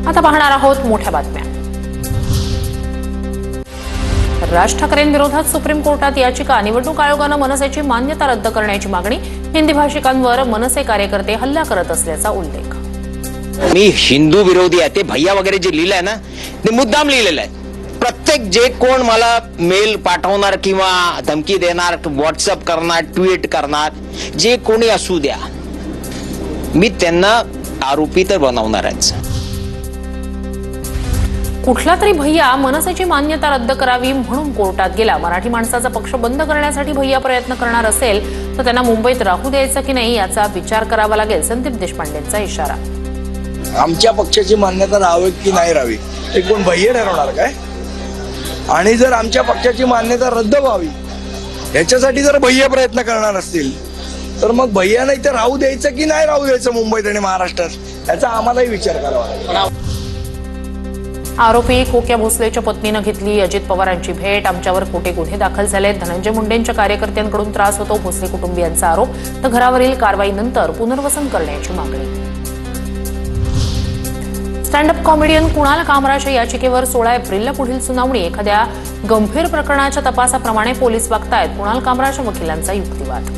आता पाहणार आहोत मोठ्या बातम्या। राज ठाकरेंविरोधात सुप्रीम कोर्टात याचिका, निवडणूक आयोगानं मनसेची मान्यता रद्द करण्याची मागणी, हिंदी भाषिकांवर मनसे कार्यकर्ते हल्ला करत असल्याचा उल्लेख। मी हिंदू विरोधी आहे ते भैया वगैरे जे लिहिलंय ना ते मुद्दाम लिहिलेलं आहे। प्रत्येक जे कोण मला मेल पाठवणार किंवा धमकी देणार, व्हॉट्सअप करणार, ट्विट करणार, जे कोणी असू द्या, मी त्यांना आरोपी तर बनवणारच। कुठला तरी भैया मनसेची मान्यता रद्द करावी म्हणून कोर्टात गेला। मराठी माणसाचा पक्ष बंद करण्यासाठी भैया प्रयत्न करणार असेल तर त्यांना मुंबईत राहू द्यायचं की नाही याचा विचार करावा लागेल, संदीप देशपांडेंचा इशारा। आमच्या पक्षाची मान्यता राहावी की नाही राहावी हे कोण भैया ठरवणार काय? आणि जर आमच्या पक्षाची मान्यता रद्द व्हावी याच्यासाठी जर भैया प्रयत्न करणार असतील तर मग भैया नाही तर राहू द्यायचं की नाही राहू द्यायचं मुंबईत आणि महाराष्ट्रात याचा आम्हालाही विचार करावा लागेल। आरोपी कोक्या भोसलेच्या पत्नीनं घेतली अजित पवारांची भेट, आमच्यावर खोटे गुन्हे दाखल झाले, धनंजय मुंडेंच्या कार्यकर्त्यांकडून त्रास होतो, भोसले कुटुंबियांचा आरोप, तर घरावरील कारवाईनंतर पुनर्वसन करण्याची मागणी। स्टँडअप कॉमेडियन कुणाल कामराच्या याचिकेवर 16 एप्रिलला पुढील सुनावणी। एखाद्या गंभीर प्रकरणाच्या तपासाप्रमाणे पोलीस वागतायत, कुणाल कामराच्या वकिलांचा युक्तिवाद।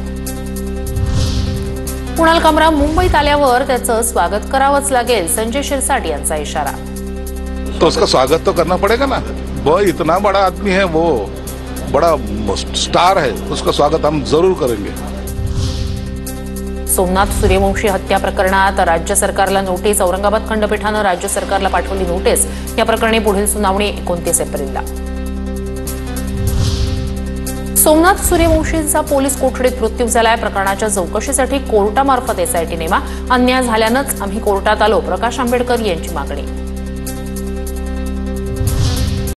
कुणाल कामरा मुंबईत आल्यावर त्याचं स्वागत करावंच लागेल, संजय शिरसाट यांचा इशारा। तो उसका स्वागत तो करना पड़ेगा ना, वो इतना बड़ा आदमी है, वो बड़ा स्टार है, उसका स्वागत हम जरूर करेंगे। सोमनाथ सूर्यवंशी हत्या प्रकरणात राज्य सरकारला नोटीस, औरंगाबाद खंडपीठानं राज्य सरकारला पाठवली नोटीस। या प्रकरणी पुढील सुनावणी 29 एप्रिलला। सोमनाथ सूर्यवंशींचा पोलीस कोठडीत मृत्यू झालाय। प्रकरणाच्या चौकशीसाठी कोर्टामार्फत एसआयटी नेमा, अन्याय झाल्यानंच आम्ही कोर्टात आलो, प्रकाश आंबेडकर यांची मागणी।